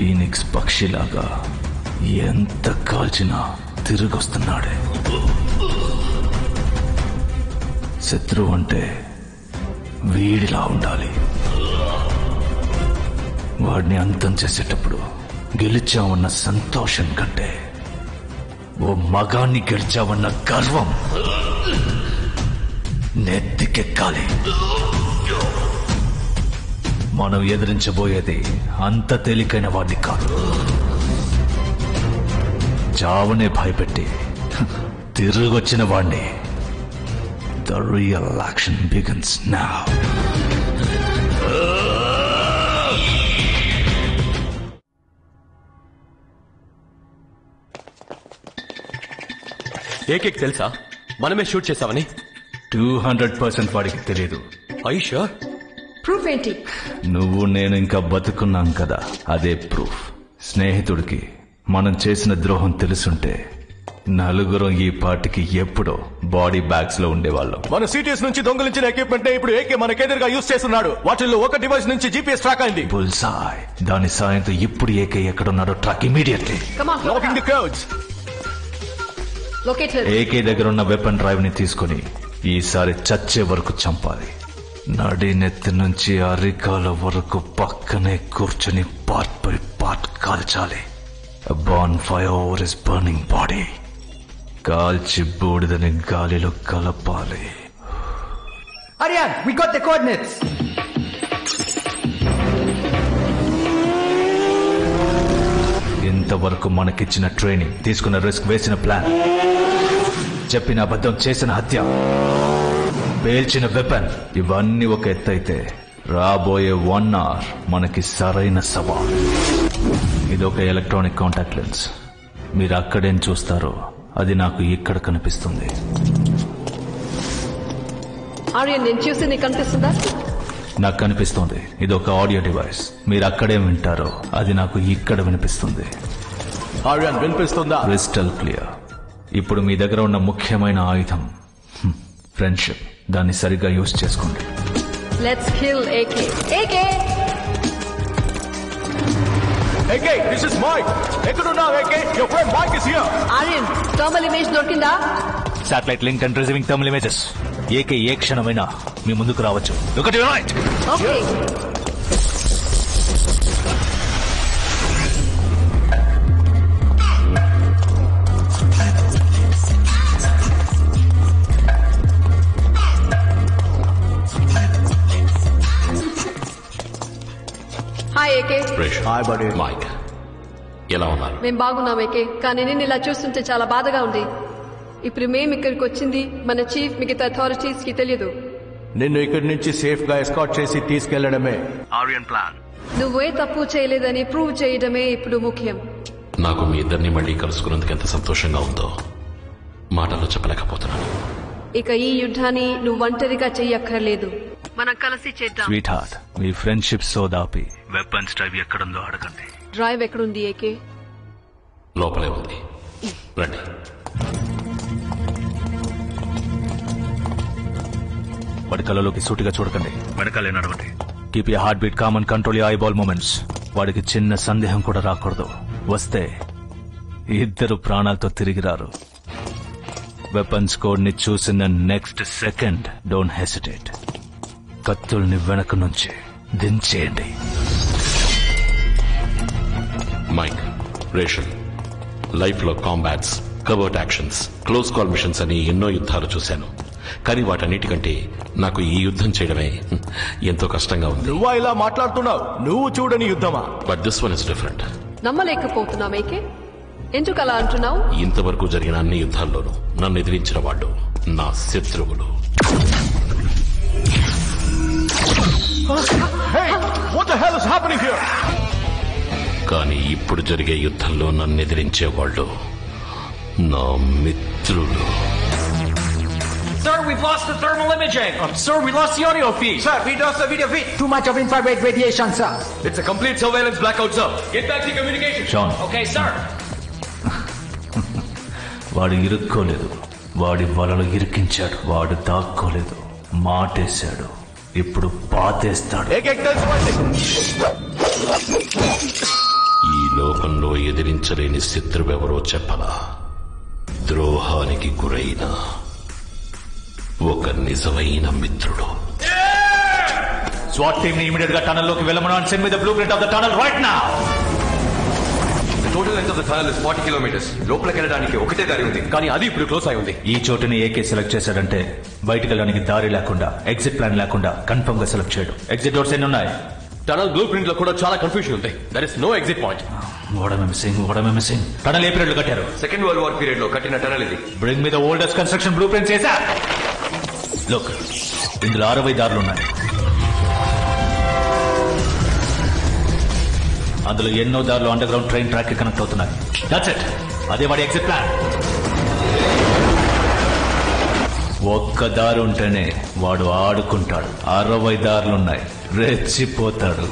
Phoenix పక్షిలాగా ఎంత కాల్చినా తిరిగొస్తున్నాడే. శత్రువు అంటే వీడిలా ఉండాలి. వాడిని అంతం చేసేటప్పుడు గెలిచామన్న సంతోషం కంటే ఓ మగాన్ని గెలిచామన్న గర్వం నెత్తికెక్కాలి. మనం ఎదిరించబోయేది అంత తేలికైన వాడిని కాదు. చావునే భయపెట్టి తిరిగొచ్చిన వాడిని. The real action begins now. ఏకేక్ తెలుసా మనమే షూట్ చేసామని? 200% వాడికి తెలియదు. ఐషా ప్రూఫ్ ఏంటి? నువ్వు నేను ఇంకా బతుకున్నాం కదా, అదే ప్రూఫ్. స్నేహితుడికి మనం చేసిన ద్రోహం తెలుసుంటే నలుగురం ఈ పార్టీకి ఎప్పుడో బాడీ బ్యాగ్స్ లో ఉండేవాళ్ళం. మన సిటీస్ నుంచి దొంగలించిన ఎక్విప్మెంట్ ఇప్పుడు ఏకే మనకెదురుగా యూజ్ చేస్తున్నాడు. వాటిల్లో ఒక డివైస్ నుంచి జీపీఎస్ ట్రాక్ అయింది. బుల్సాయ్. దాని సాయంతో ఇప్పుడు ఏకే ఎక్కడున్నాడో track immediately. Locking the codes. AK దగ్గర ఉన్న వెపన్ డ్రైవ్ ని తీసుకుని ఈసారి చచ్చే వరకు చంపాలి. నడినెత్తి నుంచి అరికాల వరకు పక్కనే కూర్చొని పార్ట్ బై పార్ట్ కాల్చాలి. A bonfire over his burning body. కాల్చి బూడిదని గాలిలో కలపాలి. Aryan, we got the coordinates. ఇంతవరకు మనకిచ్చిన ట్రైనింగ్, తీసుకున్న రిస్క్, వేసిన ప్లాన్, చెప్పిన అబద్ధం, చేసిన హత్య, పేల్చిన వెపన్, ఇవన్నీ ఒక ఎత్తైతే రాబోయే 1 hour మనకి సరైన సవాల్. ఇదొక ఎలక్ట్రానిక్ కాంటాక్ట్ లెన్స్. మీరు అక్కడేం చూస్తారో అది నాకు ఇక్కడ కనిపిస్తుంది. ఆర్యన్, నేను చూసి నీకు కనిపిస్తుందా? నాకు కనిపిస్తుంది. ఇదొక ఆడియో డివైస్. మీరు అక్కడేం వింటారో అది నాకు ఇక్కడ వినిపిస్తుంది. ఆర్యన్, వినిపిస్తుందా? Crystal clear. ఇప్పుడు మీ దగ్గర ఉన్న ముఖ్యమైన ఆయుధం ఫ్రెండ్షిప్. దాన్ని సరిగ్గా యూజ్ చేసుకోండి. Let's kill AK. AK AK, this is Mike. ఎక్కడున్నావు AK? Your friend Mike is here. Aryan, thermal image దొరికిందా? Satellite link and receiving thermal images. AK ఏ క్షణమైనా మీ ముందుకు రావచ్చు. ఒకటి right. Okay. Hi AK. Hi buddy. Mike, ఎలా ఉన్నారు? మేము బాగున్నాం ఏకే, కానీ నేను ఇలా చూస్తుంటే చాలా బాధగా ఉంది. ఇప్పుడు మేము ఇక్కడికి వచ్చింది మన చీఫ్ మిగతా అథారిటీస్ కి తెలియదు. నిన్ను ఇక్కడి నుంచి సేఫ్ గా ఎస్కాట్ చేసి తీసుకెళ్లడమే ఆర్యన్ ప్లాన్. నువ్వే తప్పు చేయలేదని ప్రూవ్ చేయడమే ఇప్పుడు ముఖ్యం. నాకు మీ ఇద్దరిని మళ్ళీ కలుసుకున్నందుకు ఎంత సంతోషంగా ఉందో మాటల్లో చెప్పలేకపోతున్నాను. ఇక ఈ యుద్ధాన్ని నువ్వు ఒంటరిగా చెయ్యక్కర్లేదు, మనం కలిసి చేద్దాం. స్వీట్ హార్ట్, మీ ఫ్రెండ్షిప్ సోదాపి వెపన్స్ డ్రైవ్ ఎక్కడుందో అడగండి. డ్రైవ్ ఎక్కడుంది ఏకే? లోపలే ఉంది, రండి. వాడి కళ్ళలోకి సూటిగా చూడకండి, వెనకాలే నడవండి. Keep your heartbeat calm and control your eyeball movements. వాడికి చిన్న సందేహం కూడా రాకూడదు. వస్తే ఇద్దరు ప్రాణాలతో తిరిగి రారు. వెపన్స్ కోడ్ ని చూసిన నెక్స్ట్ సెకండ్ డోంట్ హెసిటేట్. కత్తుల్ని వెనక నుంచి దించేయండి. మైక్, రేషన్, లైఫ్ లో కాంబాట్స్, కవర్ట్ యాక్షన్స్, క్లోజ్ కాల్ మిషన్స్ అని ఎన్నో యుద్ధాలు చూశాను. కానీ వాటన్నిటికంటే నాకు ఈ యుద్ధం చేయడమే ఎంతో కష్టంగా ఉంది. నువ్వా ఇలా మాట్లాడుతున్నావు? నువ్వు చూడని యుద్ధమా? But this one is different. నమ్మలేకపోతున్నాం ఏకే. ఎందుకు అలా అంటున్నావు? ఇంతవరకు జరిగిన అన్ని యుద్ధాల్లోనూ నన్ను ఎదిరించిన వాళ్ళు నా శత్రువులు. కానీ ఇప్పుడు జరిగే యుద్ధంలో నన్ను ఎదిరించే వాళ్ళు నా మిత్రులు. Sir, we've lost the thermal imaging. Sir, we lost the audio feed. Sir, we lost the video feed. Too much of infrared radiation, sir. It's a complete surveillance blackout, sir. Get back to communication. Sean. Okay, sir. వాడు ఇరుక్కోలేదు, వాడి వలలో ఇరికించాడు. వాడు దాక్కోలేదు, మాటేశాడు. ఇప్పుడు పాతేస్తాడు. ఈ లోకంలో ఎదిరించలేని శత్రువెవరో చెప్పలా? ద్రోహానికి గురైన ఒక నిజమైన మిత్రుడు. SWAT team ని ఇమీడియట్ గా టనల్ లోకి వెళ్ళమను and send me the blueprint of the tunnel right now. The total length of the tunnel is 40 kilometers. లోపలికి వెళ్ళడానికి ఒకటే దారి ఉంది, కానీ అది ఇప్పుడు క్లోజ్ అయి ఉంది. ఈ చోటుని ఏకే సెలెక్ట్ చేశాడంటే బయటికి వెళ్ళడానికి దారి లేకుండా, ఎగ్జిట్ ప్లాన్ లేకుండా కన్ఫర్మ్ గా సెలెక్ట్ చేయడు. ఎగ్జిట్ డోర్స్ ఎన్ని ఉన్నాయి? టనల్ బ్లూ ప్రింట్ లో కూడా చాలా కన్ఫ్యూజన్ ఉంది. There is no exit point. What am I missing? Tunnel ఏ పీరియడ్ లో కట్టారు? సెకండ్ వరల్డ్ వార్ పీరియడ్ లో కట్టిన టనల్ ఇది. Bring me the oldest construction blue print చేశా. లుక్, ఇందులో 60 దారులు ఉన్నాయి. అందులో ఎన్నో దారులు అండర్ గ్రౌండ్ ట్రైన్ ట్రాక్ కి కనెక్ట్ అవుతున్నాయి. That's it. అదే వాడి ఎగ్జిట్ ప్లాన్. ఒక్క దారి ఉంటేనే వాడు ఆడుకుంటాడు. 60 దారులున్నాయి, రెచ్చిపోతాడు.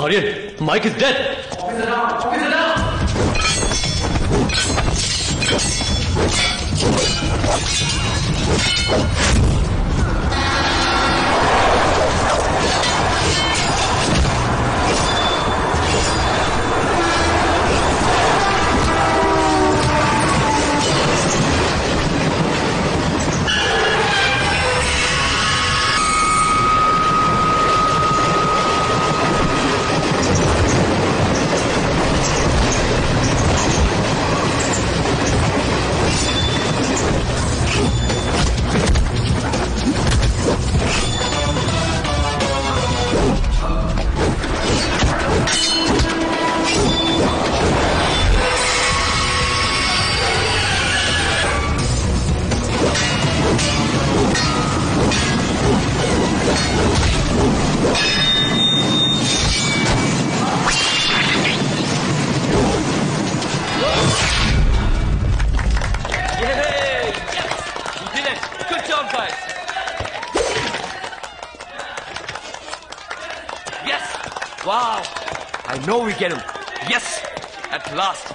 Aryan, Mike is dead. Wow! I know we get him. Yes! At last.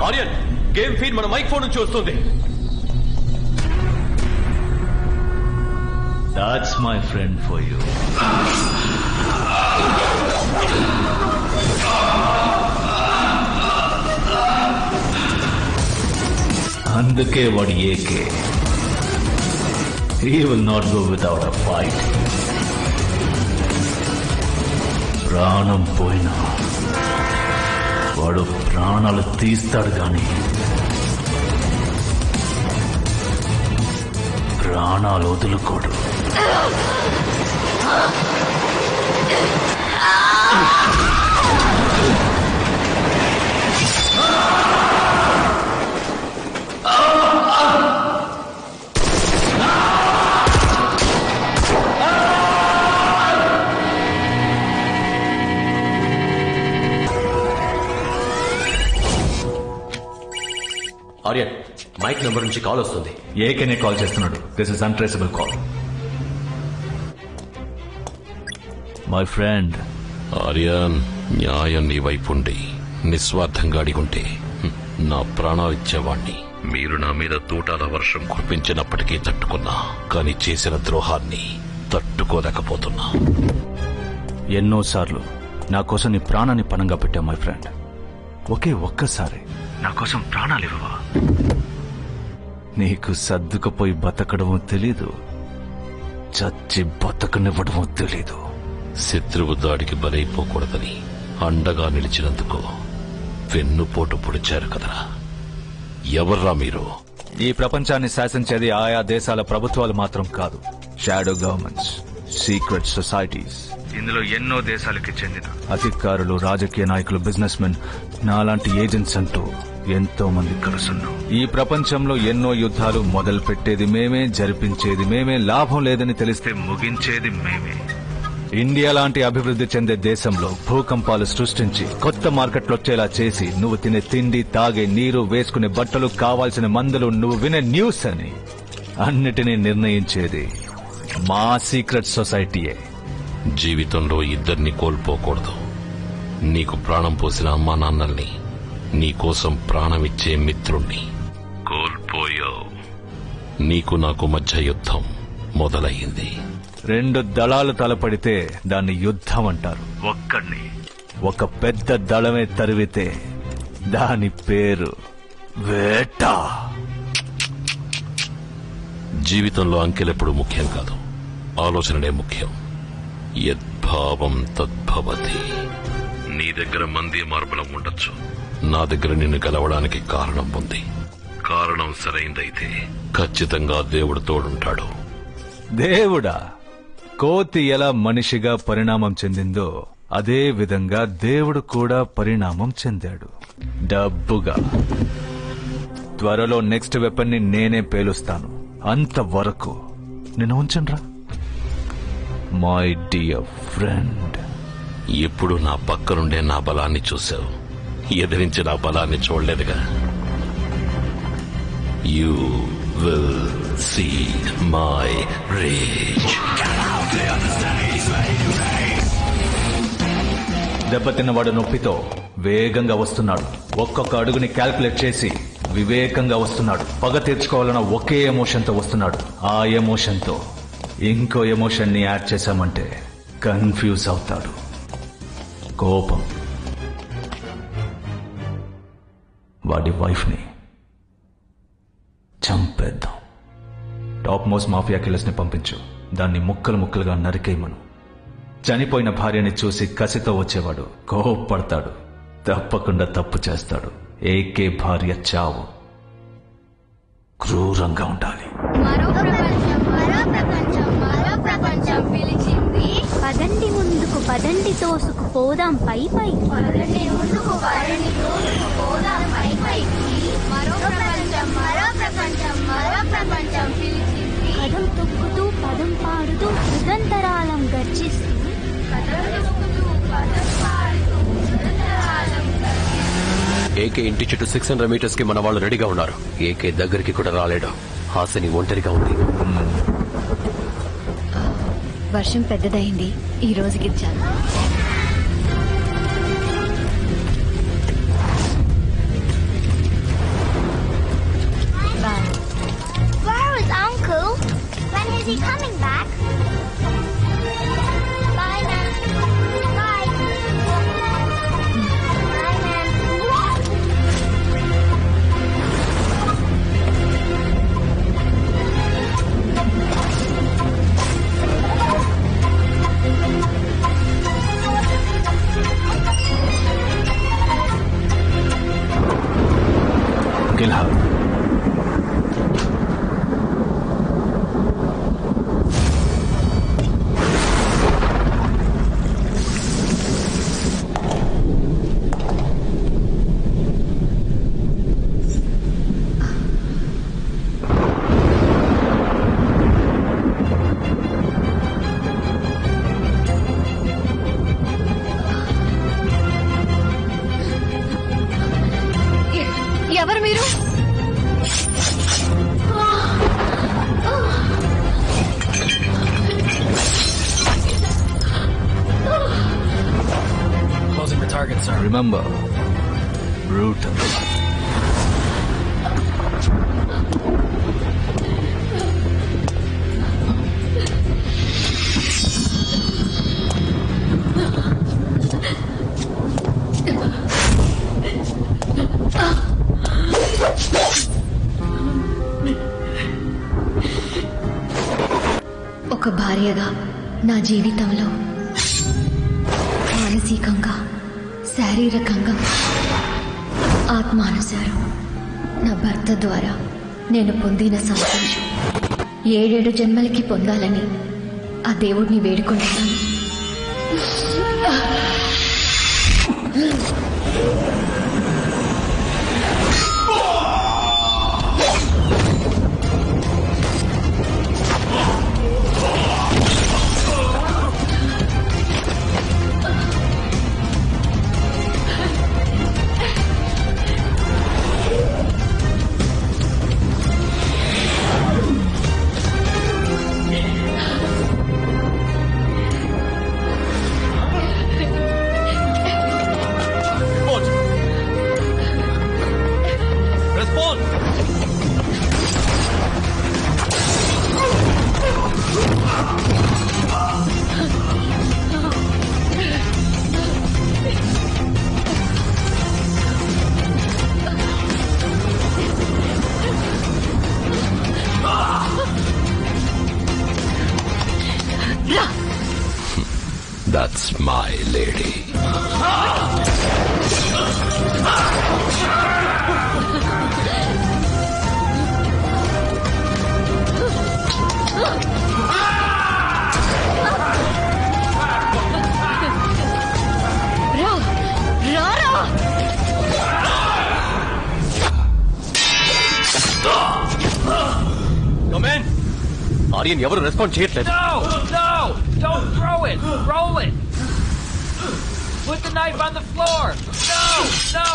Aryan, game feed మన మైక్ ఫోన్ నుంచి వస్తుంది. That's my friend for you. అందుకే వాడు AK. He will not go without a fight. ప్రాణం పోయినా వాడు ప్రాణాలు తీస్తాడు గాని ప్రాణాలు వదులుకోడు. ఆర్యన్, మైక్ నంబర్ నుంచి కాల్ వస్తుంది. ఏకేనే కాల్ చేస్తున్నాడు. This is untraceable call. My friend Aryan, న్యాయం నీ వైపుండి నిస్వార్థంగా అడిగుంటే నా ప్రాణాలు ఇచ్చేవాణ్ణి. మీరు నా మీద తూటాల వర్షం కురిపించినప్పటికీ తట్టుకున్నా, కానీ చేసిన ద్రోహాన్ని తట్టుకోలేకపోతున్నా. ఎన్నోసార్లు నా కోసం నీ ప్రాణాన్ని పణంగా పెట్టావు మై ఫ్రెండ్. ఒక్కసారి నా కోసం ప్రాణాలు ఇవ్వవా? నీకు సర్దుకుపోయి బతకడమో తెలీదు, చచ్చి బతకనివ్వడమో తెలీదు. శత్రువు దాడికి బలైపోకూడదని అండగా నిలిచినందుకు వెన్నుపోటు పొడిచారు కదరా. ఎవర్రా మీరు? ఈ ప్రపంచాన్ని శాసించేది ఆయా దేశాల ప్రభుత్వాలు మాత్రం కాదు, షాడో గవర్నమెంట్స్, సీక్రెట్ సొసైటీస్. ఇందులో ఎన్నో దేశాలకి చెందిన అధికారులు, రాజకీయ నాయకులు, బిజినెస్ మెన్, నాలాంటి ఏజెంట్స్ అంటూ ఎంతో మంది కలుసున్నాం. ఈ ప్రపంచంలో ఎన్నో యుద్ధాలు మొదలు పెట్టేది మేమే, జరిపించేది మేమే, లాభం లేదని తెలిస్తే ముగించేది మేమే. ఇండియా లాంటి అభివృద్ధి చెందే దేశంలో భూకంపాలు సృష్టించి కొత్త మార్కెట్లు వచ్చేలా చేసి, నువ్వు తినే తిండి, తాగే నీరు, వేసుకునే బట్టలు, కావాల్సిన మందులు, నువ్వు వినే న్యూస్ అని అన్నిటినీ నిర్ణయించేది మా సీక్రెట్ సొసైటీయే. జీవితంలో ఇద్దరిని కోల్పోకూడదు. నీకు ప్రాణం పోసిన అమ్మా నాన్నల్ని, నీకోసం ప్రాణమిచ్చే మిత్రుణ్ణి కోల్పోయావు. నీకు నాకు మధ్య యుద్ధం మొదలయ్యింది. రెండు దళాలు తలపడితే దాన్ని యుద్ధం అంటారు. ఒక పెద్ద దళమే తరివితే దాని పేరు వేట. జీవితంలో అంకెలెప్పుడు ముఖ్యం కాదు, ఆలోచనలే ముఖ్యం. యద్భావం తద్భవతి. నీ దగ్గర మంది మార్బలం ఉండొచ్చు, నా దగ్గర నిన్ను గెలవడానికి కారణం ఉంది. కారణం సరైందైతే ఖచ్చితంగా దేవుడు తోడుంటాడు. దేవుడా? కోతి ఎలా మనిషిగా పరిణామం చెందిందో అదే విధంగా దేవుడు కూడా పరిణామం చెందాడు, డబ్బుగా. త్వరలో నెక్స్ట్ వెపన్ ని నేనే పేలుస్తాను. అంతవరకు నేను ఉంచండ్రా మై డియర్ ఫ్రెండ్. ఎప్పుడు నా పక్కనుండే నా బలాన్ని చూశావు, ఎదిరించి నా బలాన్ని చూడలేదుగా. You will see my rage. దెబ్బతిన్నవాడు నొప్పితో వేగంగా వస్తున్నాడు. ఒక్కొక్క అడుగుని క్యాల్కులేట్ చేసి వివేకంగా వస్తున్నాడు. పగ తీర్చుకోవాలన్న ఒకే ఎమోషన్తో వస్తున్నాడు. ఆ ఎమోషన్తో ఇంకో ఎమోషన్ ని యాడ్ చేశామంటే కన్ఫ్యూజ్ అవుతాడు. కోపం. వాడి వైఫ్ ని చంపేద్దాం. టాప్ మోస్ట్ మాఫియా కిల్లర్స్ ని పంపించు. దాన్ని ముక్కలు ముక్కలుగా నరికేయమను. చనిపోయిన భార్యని చూసి కసితో వచ్చేవాడు కోపడతాడు, తప్పకుండా తప్పు చేస్తాడు. ఏకే భార్య చావు క్రూరంగా ఉండాలి. మరో ప్రపంచం పిలిచింది. పదండి ముందుకు, పదండి తోసుకు పోదాం పై పై. పదండి ముందుకు, పదండి తోసుకు పోదాం పై పై. మరో ప్రపంచం పిలిచింది. పదం తొక్కుతూ, పదం పాడుతూ, యుగంతరాలం గర్జిస్తూ. ఏకే ఇంటి చుట్టూ 600 మీటర్స్ కి మన వాళ్ళు రెడీగా ఉన్నారు. ఏకే దగ్గరికి కూడా రాలేడు. హాసిని ఒంటరిగా ఉంది. వర్షం పెద్దదైంది, ఈ రోజుకి చాలు. Where is Uncle? When is he coming back? Bye, Nan. Bye. Bye, Nan. Kill her. ఎవరు మీరు? Remember route. ఒక భార్యగా నా జీవితంలో మానసికంగా, శారీరకంగా, ఆత్మానుసారం నా భర్త ద్వారా నేను పొందిన సంతోషం 7 జన్మలకి పొందాలని ఆ దేవుడిని వేడుకుంటున్నాను. That's my lady. ఆర్యన్ ఎవరు రెస్పాండ్ చేయట్లేదు. Don't throw it! Roll it! Put the knife on the floor! No!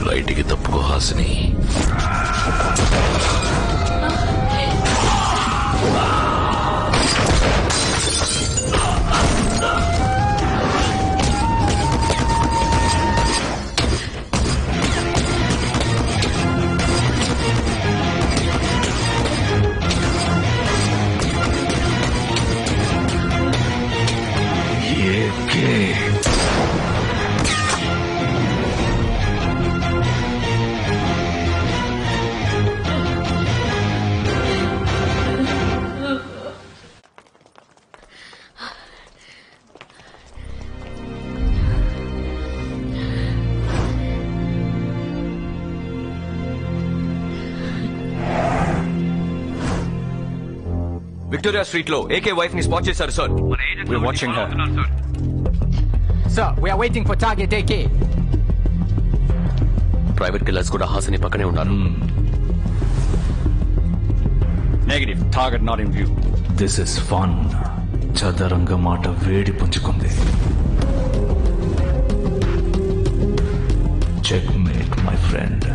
రైట్కి తప్పుకో హాసిని. విక్టోరియా స్ట్రీట్ లో ఏకే వైఫ్ ని స్పాట్ చేశారు sir. We're watching her. Sir, we are waiting for target AK. Private killers కూడా హాసిని పక్కనే ఉన్నారు. Negative, target not in view. This is fun. చదరంగ మాట వేడి పుంజుకుంది. Checkmate my friend.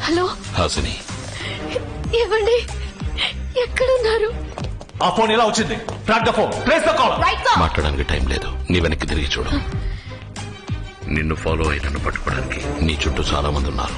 Hello Hasini, ఏమండి, ఎక్కడున్నారు? ఆ ఫోన్ ఎలా వచ్చింది? Track the phone, trace the call. మాట్లాడడానికి టైం లేదు. నీ వెనక్కి తిరిగి చూడు. నిన్ను ఫాలో అయి నన్ను పట్టుకోవడానికి నీ చుట్టూ చాలా మంది ఉన్నారు.